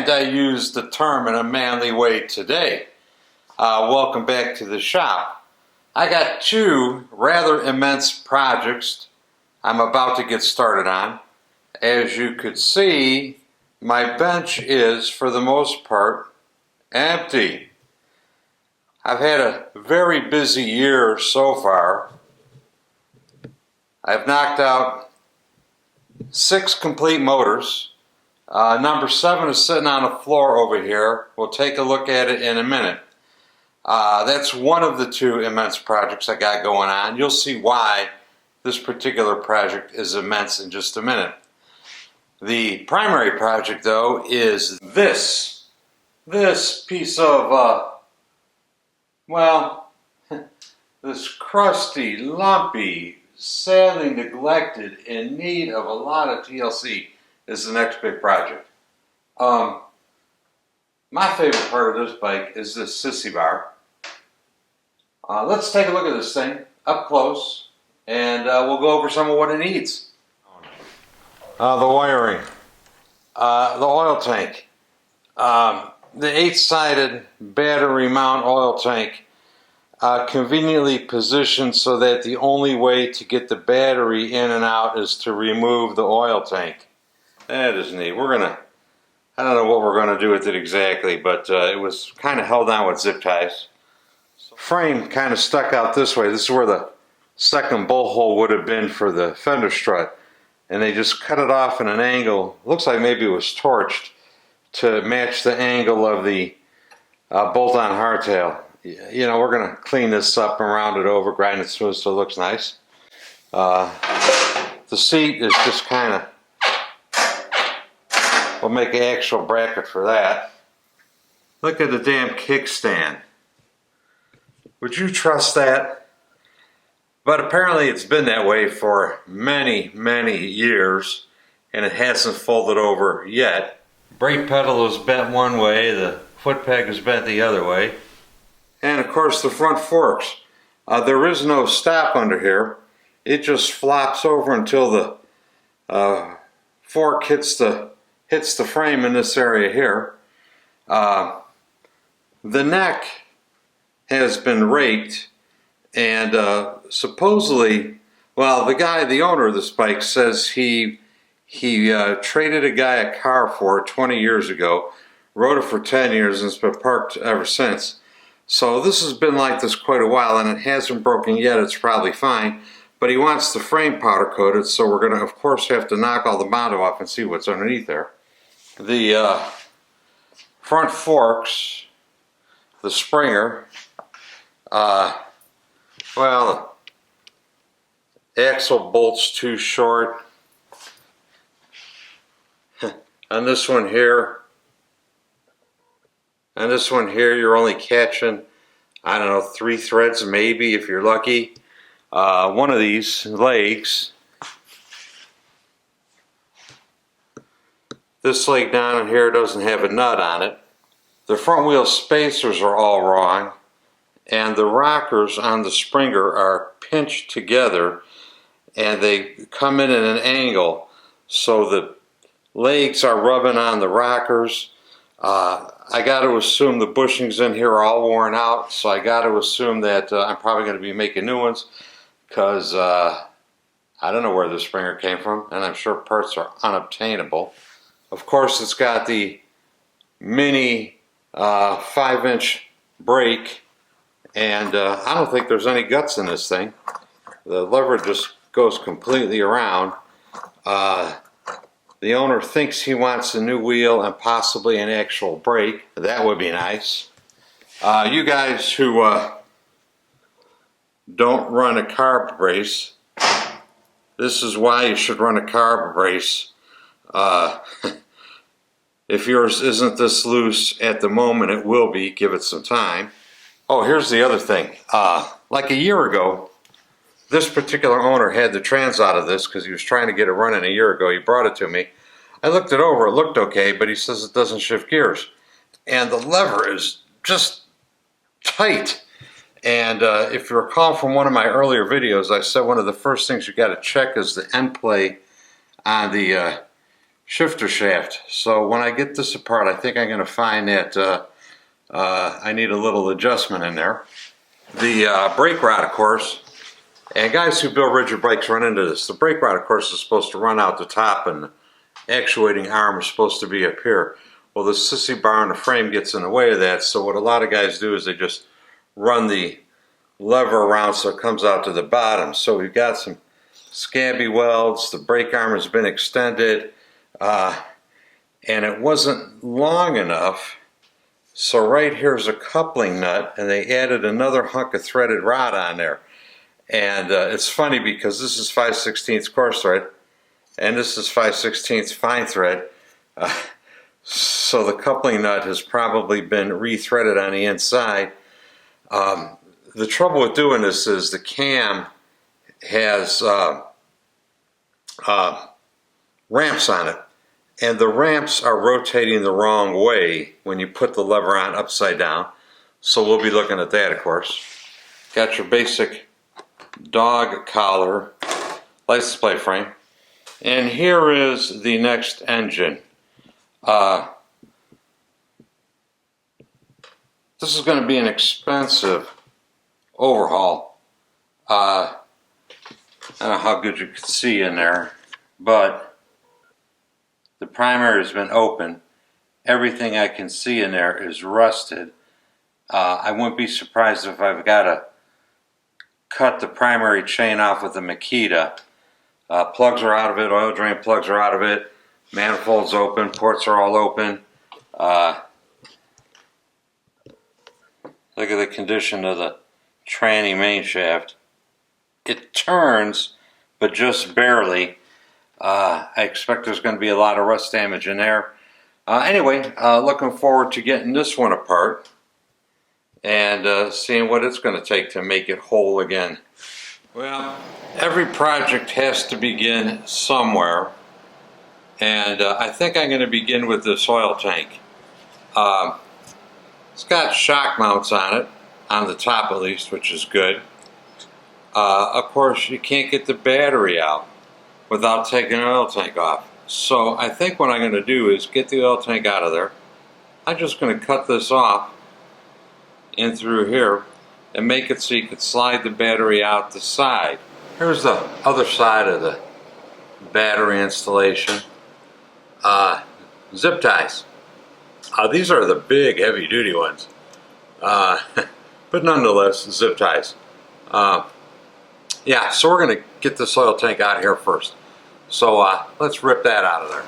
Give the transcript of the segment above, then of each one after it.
And I use the term in a manly way today. Welcome back to the shop. I got two rather immense projects I'm about to get started on. As you could see, my bench is, for the most part, empty. I've had a very busy year so far. I've knocked out 6 complete motors. Number 7 is sitting on the floor over here. We'll take a look at it in a minute. That's one of the 2 immense projects I got going on. You'll see why this particular project is immense in just a minute. The primary project, though, is this piece of, this crusty, lumpy, sadly neglected, in need of a lot of TLC is the next big project. My favorite part of this bike is this sissy bar. Let's take a look at this thing up close, and we'll go over some of what it needs. The wiring, the oil tank, the 8-sided battery mount oil tank, conveniently positioned so that the only way to get the battery in and out is to remove the oil tank. That is neat. I don't know what we're going to do with it exactly, but it was kind of held on with zip ties. Frame kind of stuck out this way. This is where the second bolt hole would have been for the fender strut. And they just cut it off in an angle. Looks like maybe it was torched to match the angle of the bolt-on hardtail. You know, we're going to clean this up and round it over, grind it smooth so it looks nice. The seat is just kind of, we'll make an actual bracket for that. Look at the damn kickstand. Would you trust that? But apparently it's been that way for many, many years, and it hasn't folded over yet. Brake pedal is bent one way, the foot peg is bent the other way. And of course the front forks. There is no stop under here. It just flops over until the fork hits the frame in this area here. The neck has been raked, and supposedly, well, the owner of this bike says he traded a guy a car for it 20 years ago, rode it for 10 years, and it's been parked ever since. So this has been like this quite a while, and it hasn't broken yet. It's probably fine, but he wants the frame powder coated, so we're going to, of course, have to knock all the mounting off and see what's underneath there. The front forks, the springer, well, axle bolt's too short. On this one here, you're only catching, I don't know, 3 threads maybe if you're lucky. One of these legs, this leg down in here doesn't have a nut on it. The front wheel spacers are all wrong, and the rockers on the Springer are pinched together, and they come in at an angle, so the legs are rubbing on the rockers. I got to assume the bushings in here are all worn out, so I got to assume that I'm probably going to be making new ones, because I don't know where the Springer came from, and I'm sure parts are unobtainable. Of course, it's got the mini 5-inch brake, and I don't think there's any guts in this thing. The lever just goes completely around. The owner thinks he wants a new wheel and possibly an actual brake. That would be nice. You guys who don't run a carb brace, this is why you should run a carb brace. If yours isn't this loose at the moment, it will be. Give it some time. Oh, here's the other thing. Like a year ago, this particular owner had the trans out of this because he was trying to get it running a year ago. He brought it to me. I looked it over. It looked okay, but he says it doesn't shift gears. And the lever is just tight. And if you recall from one of my earlier videos, I said one of the first things you got to check is the end play on the shifter shaft. So when I get this apart, I think I'm going to find that I need a little adjustment in there. The brake rod, of course, and guys who build rigid bikes run into this. The brake rod, of course, is supposed to run out the top, and the actuating arm is supposed to be up here. Well, the sissy bar on the frame gets in the way of that, so what a lot of guys do is they just run the lever around so it comes out to the bottom. So we've got some scabby welds, the brake arm has been extended, and it wasn't long enough. So right here's a coupling nut, and they added another hunk of threaded rod on there. And it's funny because this is 5/16 coarse thread, and this is 5/16 fine thread. So the coupling nut has probably been rethreaded on the inside. The trouble with doing this is the cam has ramps on it, and the ramps are rotating the wrong way when you put the lever on upside down. So we'll be looking at that, of course. Got your basic dog collar license plate frame, and here is the next engine. This is going to be an expensive overhaul. I don't know how good you can see in there, but the primary has been open. Everything I can see in there is rusted. I wouldn't be surprised if I've got to cut the primary chain off with a Makita. Plugs are out of it, oil drain plugs are out of it, manifolds open, ports are all open. Look at the condition of the tranny main shaft. It turns, but just barely. I expect there's going to be a lot of rust damage in there. Anyway, looking forward to getting this one apart and seeing what it's going to take to make it whole again. Well, every project has to begin somewhere, and I think I'm going to begin with this oil tank. It's got shock mounts on it, on the top at least, which is good. Of course, you can't get the battery out without taking the oil tank off. So I think what I'm going to do is get the oil tank out of there. I'm just going to cut this off in through here and make it so you can slide the battery out the side. Here's the other side of the battery installation. Zip ties. These are the big heavy duty ones, but nonetheless zip ties. Yeah, so we're going to get this oil tank out of here first. So let's rip that out of there.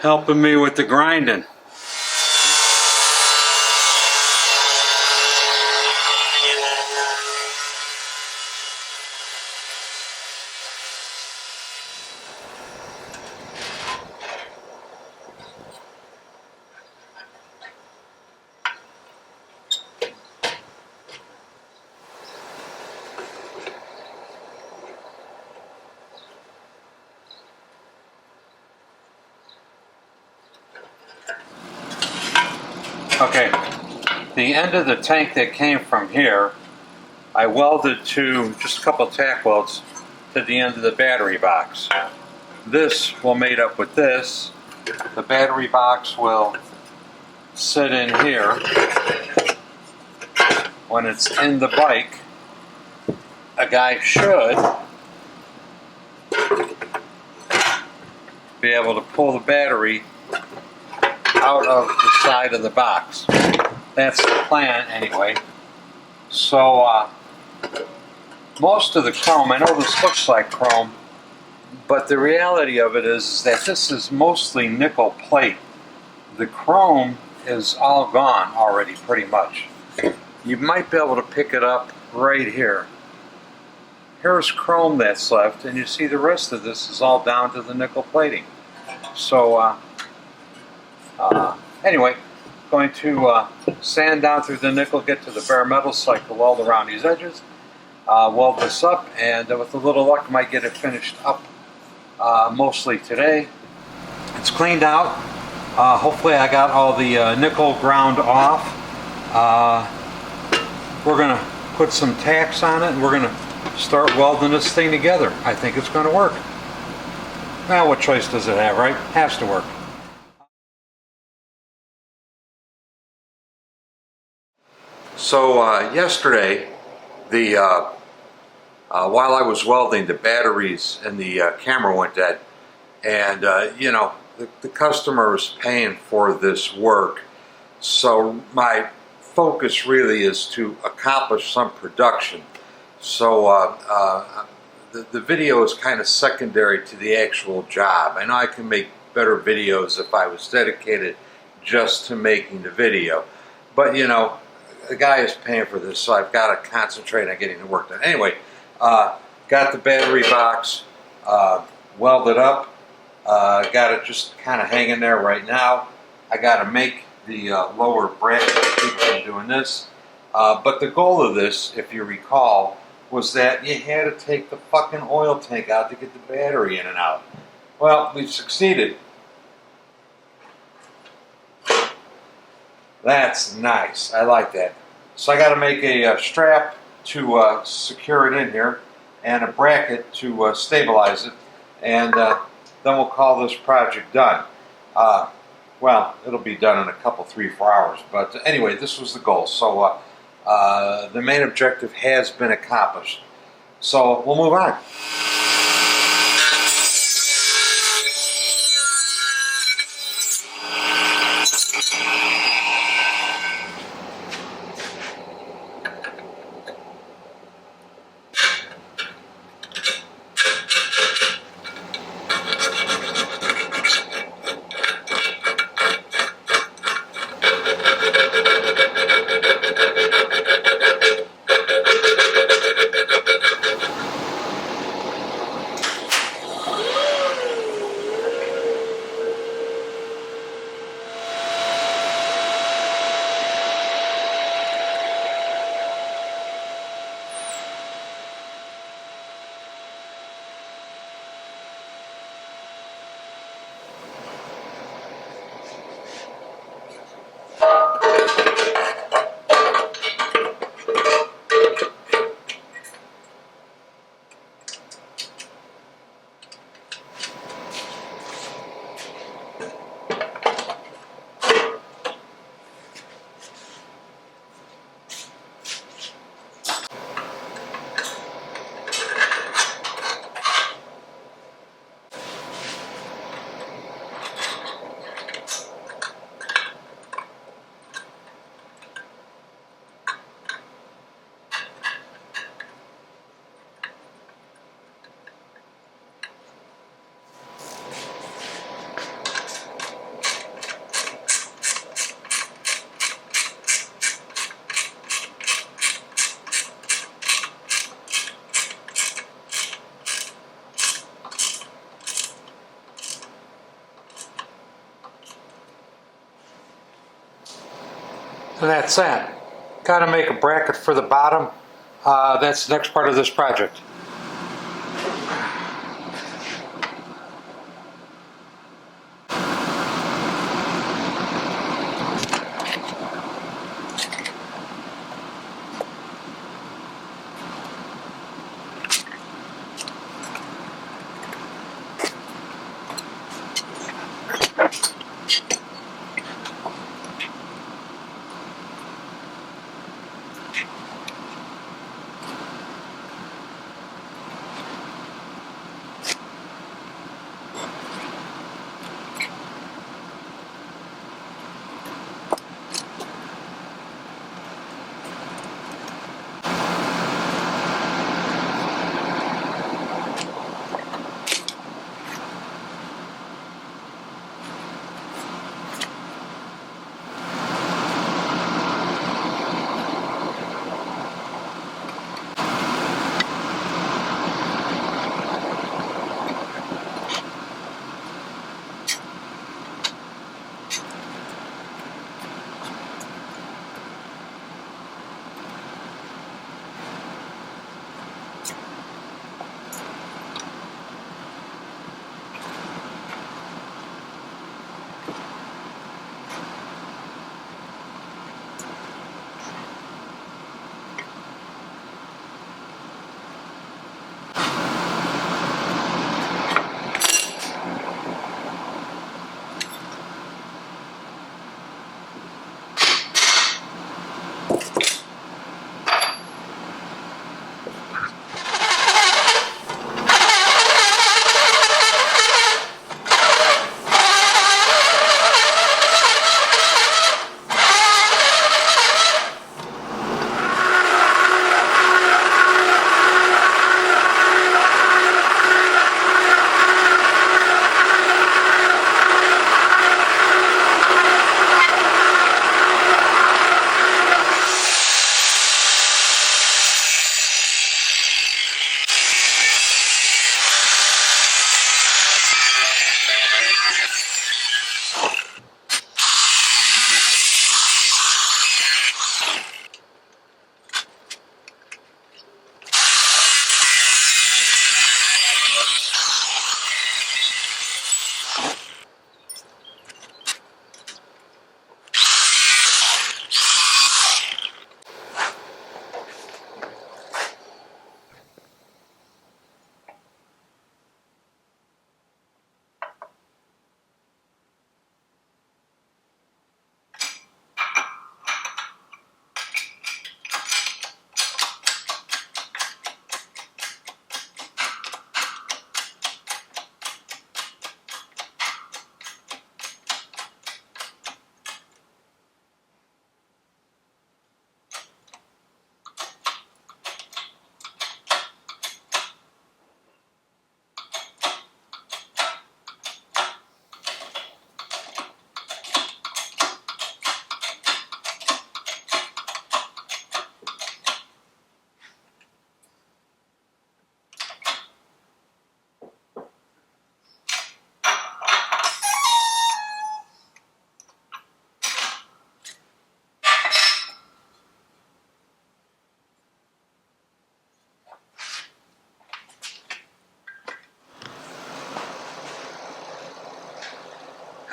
Helping me with the grinding. Okay, the end of the tank that came from here, I welded to just a couple tack welds to the end of the battery box. This will mate up with this. The battery box will sit in here. When it's in the bike, a guy should able to pull the battery out of the side of the box. That's the plan anyway. So most of the chrome, I know this looks like chrome, but the reality of it is that this is mostly nickel plate. The chrome is all gone already pretty much. You might be able to pick it up right here. Here's chrome that's left, and you see the rest of this is all down to the nickel plating. So anyway, going to sand down through the nickel, get to the bare metal cycle, weld around these edges, weld this up, and with a little luck might get it finished up mostly today. It's cleaned out. Hopefully I got all the nickel ground off. We're going to put some tacks on it, and we're going to start welding this thing together. I think it's going to work. Now, what choice does it have, right? Has to work. So yesterday, while I was welding, the batteries in the camera went dead, and you know, the customer was paying for this work. So my focus really is to accomplish some production. So the video is kind of secondary to the actual job. I know I can make better videos if I was dedicated just to making the video, but you know, the guy is paying for this, so I've got to concentrate on getting the work done. Anyway, got the battery box welded up, got it just kind of hanging there right now. I got to make the lower bracket to keep from doing this, but the goal of this, if you recall, was that you had to take the fucking oil tank out to get the battery in and out. Well, we've succeeded. That's nice. I like that. So I got to make a strap to secure it in here, and a bracket to stabilize it, and then we'll call this project done. Well, it'll be done in a couple, 3-4 hours. But anyway, this was the goal. So the main objective has been accomplished. So we'll move on. And that's that. Got to make a bracket for the bottom. That's the next part of this project.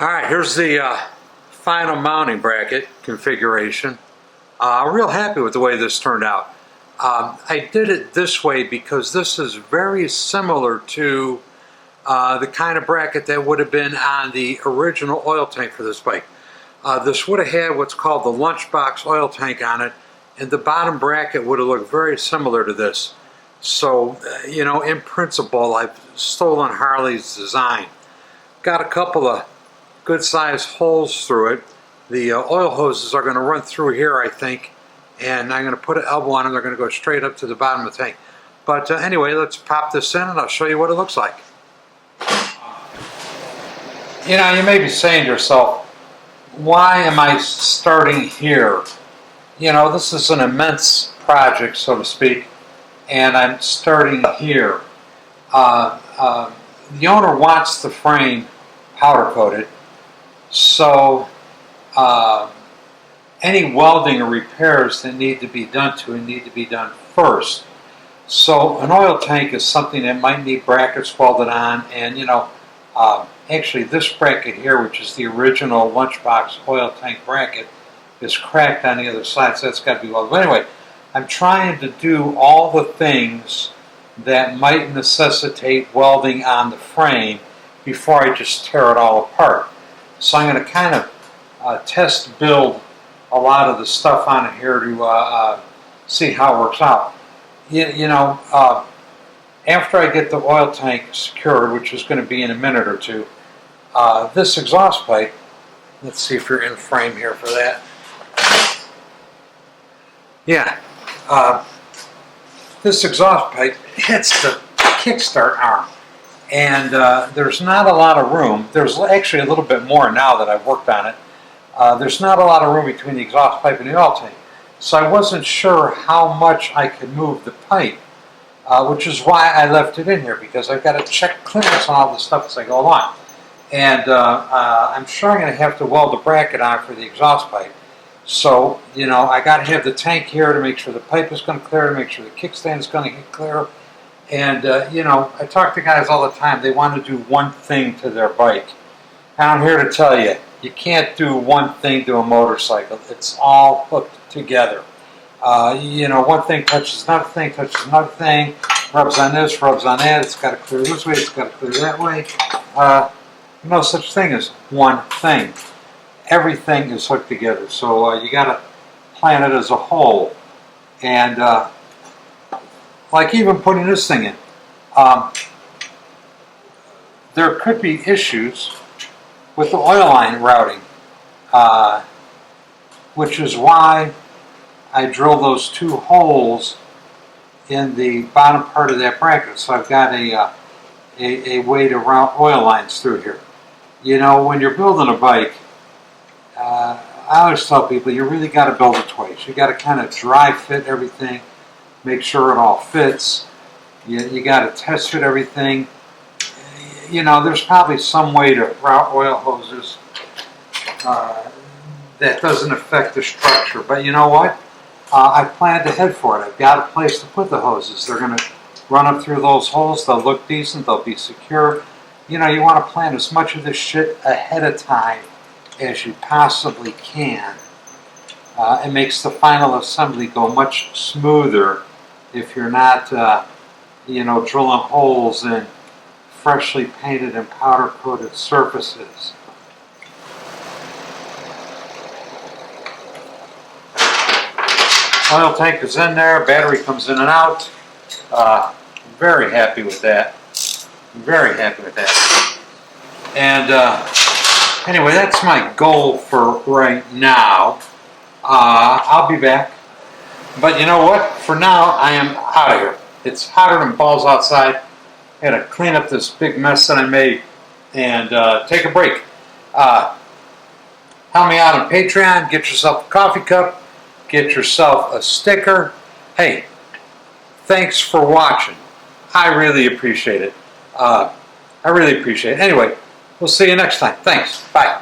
Alright, here's the final mounting bracket configuration. Real happy with the way this turned out. I did it this way because this is very similar to the kind of bracket that would have been on the original oil tank for this bike. This would have had what's called the lunchbox oil tank on it, and the bottom bracket would have looked very similar to this. So, you know, in principle, I've stolen Harley's design. Got a couple of good sized holes through it. The oil hoses are going to run through here, I think, and I'm going to put an elbow on them. They're going to go straight up to the bottom of the tank. But anyway, let's pop this in and I'll show you what it looks like. You know, you may be saying to yourself, why am I starting here? You know, this is an immense project, so to speak, and I'm starting here. The owner wants the frame powder coated, so any welding or repairs that need to be done to it need to be done first. So an oil tank is something that might need brackets welded on, and you know, actually this bracket here, which is the original lunchbox oil tank bracket, is cracked on the other side, so that's got to be welded. But anyway, I'm trying to do all the things that might necessitate welding on the frame before I just tear it all apart. So I'm going to kind of test build a lot of the stuff on here to see how it works out. You know, after I get the oil tank secured, which is going to be in a minute or two, this exhaust pipe, let's see if you're in frame here for that. Yeah, this exhaust pipe hits the kickstart arm, and there's not a lot of room. There's actually a little bit more now that I've worked on it. There's not a lot of room between the exhaust pipe and the oil tank, so I wasn't sure how much I could move the pipe, which is why I left it in here, because I've got to check clearance on all the stuff as I go along. And I'm sure I'm going to have to weld a bracket on for the exhaust pipe. So, you know, I got to have the tank here to make sure the pipe is going to clear, to make sure the kickstand is going to get clear. And, you know, I talk to guys all the time. They want to do one thing to their bike. And I'm here to tell you, you can't do one thing to a motorcycle. It's all hooked together. You know, one thing touches another thing, rubs on this, rubs on that. It's got to clear this way, it's got to clear that way. No such thing as one thing. Everything is hooked together, so you got to plan it as a whole. And like even putting this thing in, there could be issues with the oil line routing, which is why I drilled those two holes in the bottom part of that bracket. So I've got a way to route oil lines through here. You know, when you're building a bike, I always tell people you really got to build it twice. You got to kind of dry fit everything, make sure it all fits. You got to test fit everything. You know, there's probably some way to route oil hoses that doesn't affect the structure. But you know what? I planned ahead for it. I've got a place to put the hoses. They're going to run up through those holes. They'll look decent. They'll be secure. You know, you want to plan as much of this shit ahead of time as you possibly can. It makes the final assembly go much smoother if you're not, you know, drilling holes in freshly painted and powder coated surfaces. Oil tank is in there, battery comes in and out. Very happy with that. Very happy with that. And anyway, that's my goal for right now. I'll be back. But you know what? For now, I am out of here. It's hotter than balls outside. I got to clean up this big mess that I made and take a break. Help me out on Patreon. Get yourself a coffee cup. Get yourself a sticker. Hey, thanks for watching. I really appreciate it. I really appreciate it. Anyway, we'll see you next time. Thanks. Bye.